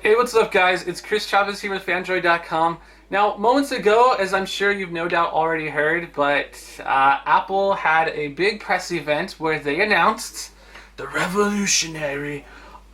Hey, what's up, guys? It's Chris Chavez here with Phandroid.com. Now, moments ago, as I'm sure you've no doubt already heard, but Apple had a big press event where they announced the revolutionary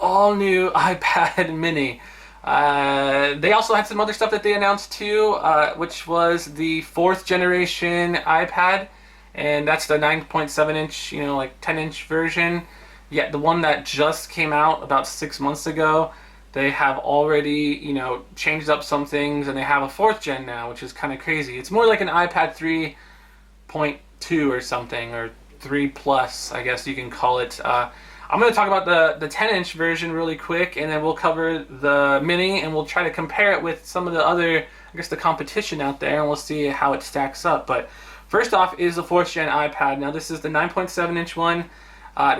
all-new iPad mini. They also had some other stuff that they announced too, which was the fourth generation iPad, and that's the 9.7 inch, like 10-inch version. Yeah, the one that just came out about 6 months ago. They have already, changed up some things, and they have a fourth gen now, which is kind of crazy. It's more like an iPad 3.2 or something, or 3 Plus, I guess you can call it. I'm going to talk about the 10-inch version really quick, and then we'll cover the mini, and we'll try to compare it with some of the other, I guess, the competition out there, and we'll see how it stacks up. But first off is the fourth gen iPad. Now, this is the 9.7-inch one.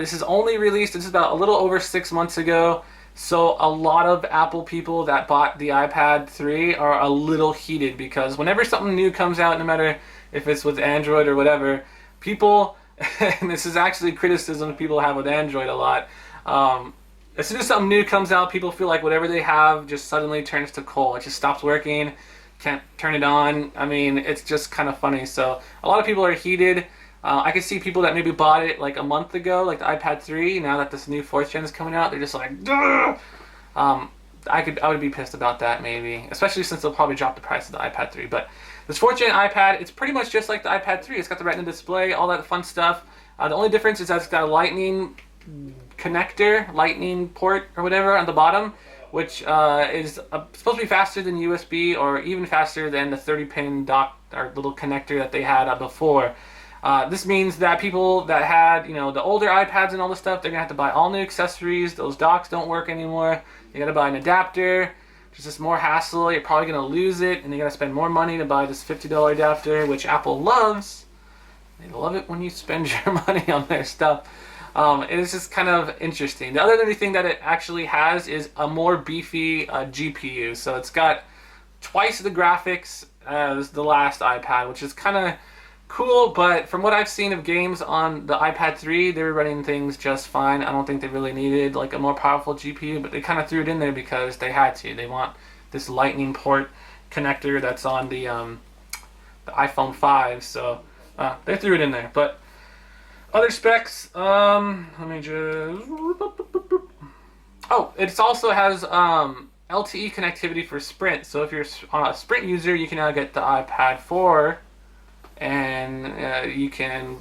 This is only released, this is about a little over 6 months ago. So a lot of Apple people that bought the iPad 3 are a little heated because whenever something new comes out, no matter if it's with Android or whatever, people, and this is actually criticism people have with Android a lot, as soon as something new comes out, people feel like whatever they have just suddenly turns to coal. It just stops working, can't turn it on. I mean, it's just kind of funny. So a lot of people are heated. I can see people that maybe bought it like a month ago, like the iPad 3. Now that this new fourth gen is coming out, they're just like, duh! I would be pissed about that maybe, especially since they'll probably drop the price of the iPad 3. But this fourth gen iPad, it's pretty much just like the iPad 3. It's got the Retina display, all that fun stuff. The only difference is that it's got a Lightning connector, Lightning port or whatever on the bottom, which is supposed to be faster than USB or even faster than the 30-pin dock or little connector that they had before. This means that people that had, the older iPads and all this stuff, they're going to have to buy all new accessories. Those docks don't work anymore. You got to buy an adapter, which is just more hassle. You're probably going to lose it, and you got to spend more money to buy this $50 adapter, which Apple loves. They love it when you spend your money on their stuff. It's just kind of interesting. The other thing that it actually has is a more beefy GPU. So it's got twice the graphics as the last iPad, which is kind of cool, but from what I've seen of games on the iPad 3, they were running things just fine. I don't think they really needed like a more powerful GPU, but they kind of threw it in there because they had to. They want this Lightning port connector that's on the iPhone 5, so they threw it in there. But other specs, let me just... Oh, it also has LTE connectivity for Sprint, so if you're a Sprint user, you can now get the iPad 4 and you can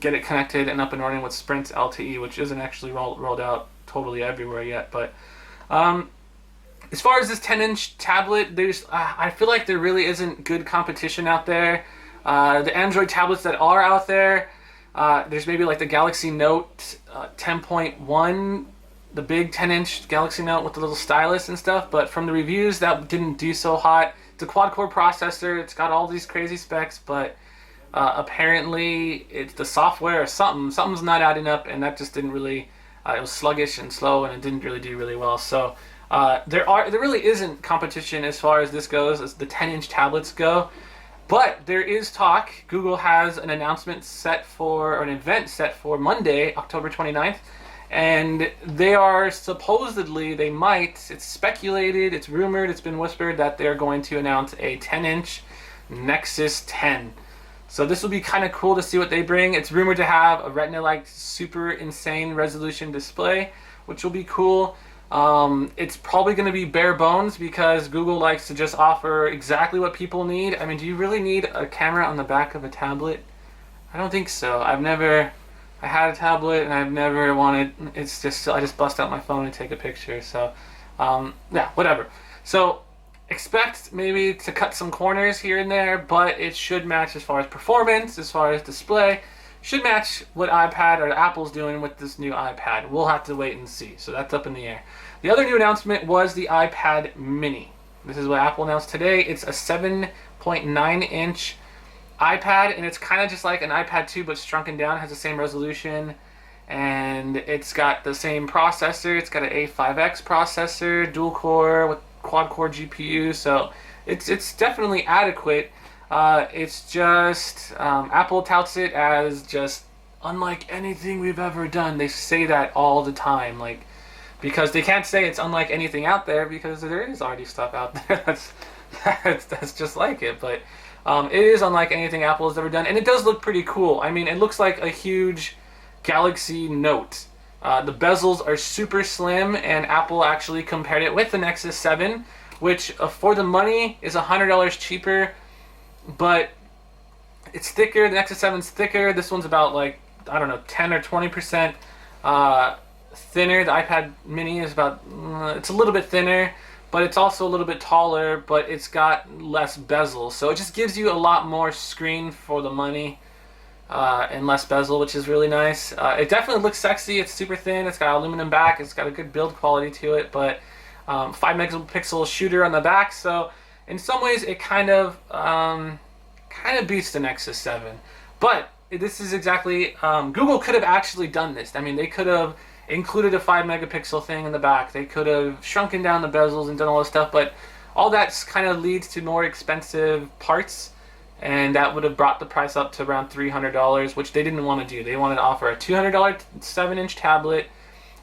get it connected and up and running with Sprint's LTE, which isn't actually rolled out totally everywhere yet. But as far as this 10-inch tablet, there's I feel like there really isn't good competition out there. The Android tablets that are out there, there's maybe like the Galaxy Note 10.1, the big 10-inch Galaxy Note with the little stylus and stuff, but from the reviews, that didn't do so hot. It's a quad-core processor, it's got all these crazy specs, but apparently it's the software or something's not adding up, and that just didn't really, it was sluggish and slow, and it didn't really do really well. So there really isn't competition as far as this goes, as the 10-inch tablets go. But there is talk. Google has an announcement set for, or an event set for Monday, October 29th, and they are supposedly, it's speculated, it's rumored, it's been whispered that they're going to announce a 10-inch Nexus 10. So this will be kind of cool to see what they bring. It's rumored to have a Retina-like super insane resolution display, which will be cool. It's probably going to be bare bones because Google likes to just offer exactly what people need. I mean, do you really need a camera on the back of a tablet? I don't think so. I had a tablet and I've never wanted, I just bust out my phone and take a picture. So, yeah, whatever. So, expect maybe to cut some corners here and there, but it should match as far as performance, as far as display. Should match what iPad or Apple's doing with this new iPad. We'll have to wait and see. So that's up in the air. The other new announcement was the iPad mini. This is what Apple announced today. It's a 7.9-inch iPad, and it's kind of just like an iPad 2 but shrunken down. It has the same resolution, and it's got the same processor. It's got an A5X processor, dual core with quad-core GPU, so it's definitely adequate. It's just Apple touts it as just unlike anything we've ever done. They say that all the time. Like, because they can't say it's unlike anything out there because there is already stuff out there that's just like it. But it is unlike anything Apple has ever done, and it does look pretty cool. I mean, it looks like a huge Galaxy Note. The bezels are super slim, and Apple actually compared it with the Nexus 7, which for the money is $100 cheaper, but it's thicker. The Nexus 7's thicker. This one's about, like, I don't know, 10 or 20% thinner. The iPad mini is about, it's a little bit thinner, but it's also a little bit taller, but it's got less bezel. So it just gives you a lot more screen for the money and less bezel, which is really nice. It definitely looks sexy. It's super thin. It's got aluminum back. It's got a good build quality to it, but 5 megapixel shooter on the back. So in some ways, it kind of beats the Nexus 7. But this is exactly, Google could have actually done this. I mean, they could have included a 5 megapixel thing in the back. They could have shrunken down the bezels and done all this stuff, but all that kind of leads to more expensive parts, and that would have brought the price up to around $300, which they didn't want to do. They wanted to offer a $200 7-inch tablet,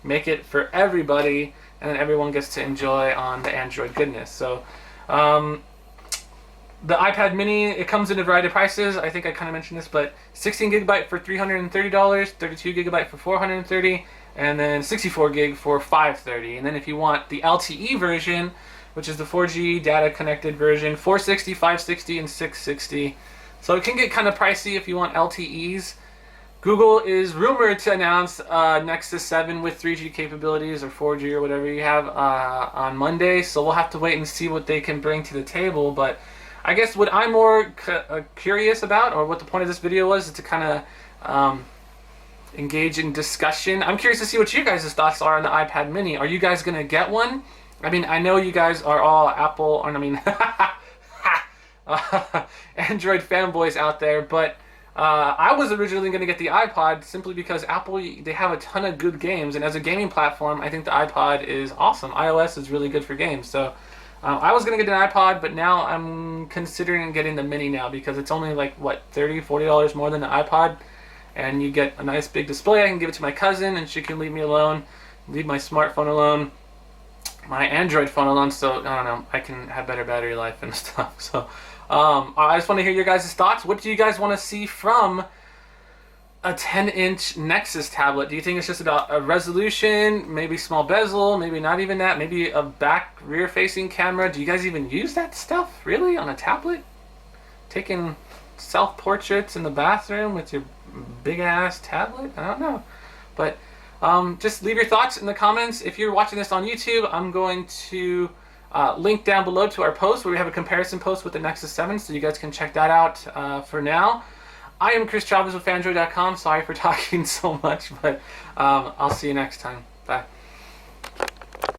make it for everybody, and then everyone gets to enjoy on the Android goodness. So the iPad mini, it comes in a variety of prices. I think I kind of mentioned this, but 16 gigabyte for $330, 32 gigabyte for $430, and then 64 gig for $530. And then if you want the LTE version, which is the 4G data connected version, 460, 560, and 660. So it can get kind of pricey if you want LTEs. Google is rumored to announce Nexus 7 with 3G capabilities or 4G or whatever you have on Monday. So we'll have to wait and see what they can bring to the table. But I guess what I'm more curious about, or what the point of this video was, is to kind of engage in discussion. I'm curious to see what you guys' thoughts are on the iPad mini. Are you guys going to get one? I mean, I know you guys are all Apple, or I mean, Android fanboys out there, but I was originally going to get the iPod simply because Apple, they have a ton of good games, and as a gaming platform, I think the iPod is awesome. iOS is really good for games, so I was going to get an iPod, but now I'm considering getting the mini now because it's only like, what, $30, $40 more than the iPod, and you get a nice big display. I can give it to my cousin, and she can leave me alone, leave my smartphone alone, my Android phone alone, so I don't know, I can have better battery life and stuff. So I just want to hear your guys' thoughts. What do you guys want to see from a 10-inch Nexus tablet? Do you think it's just about a resolution, maybe small bezel, maybe not even that, maybe a back rear-facing camera? Do you guys even use that stuff, really, on a tablet? Taking self-portraits in the bathroom with your big-ass tablet? I don't know. But just leave your thoughts in the comments. If you're watching this on YouTube, I'm going to link down below to our post where we have a comparison post with the Nexus 7, so you guys can check that out for now. I am Chris Chavez with Phandroid.com. Sorry for talking so much, but I'll see you next time. Bye.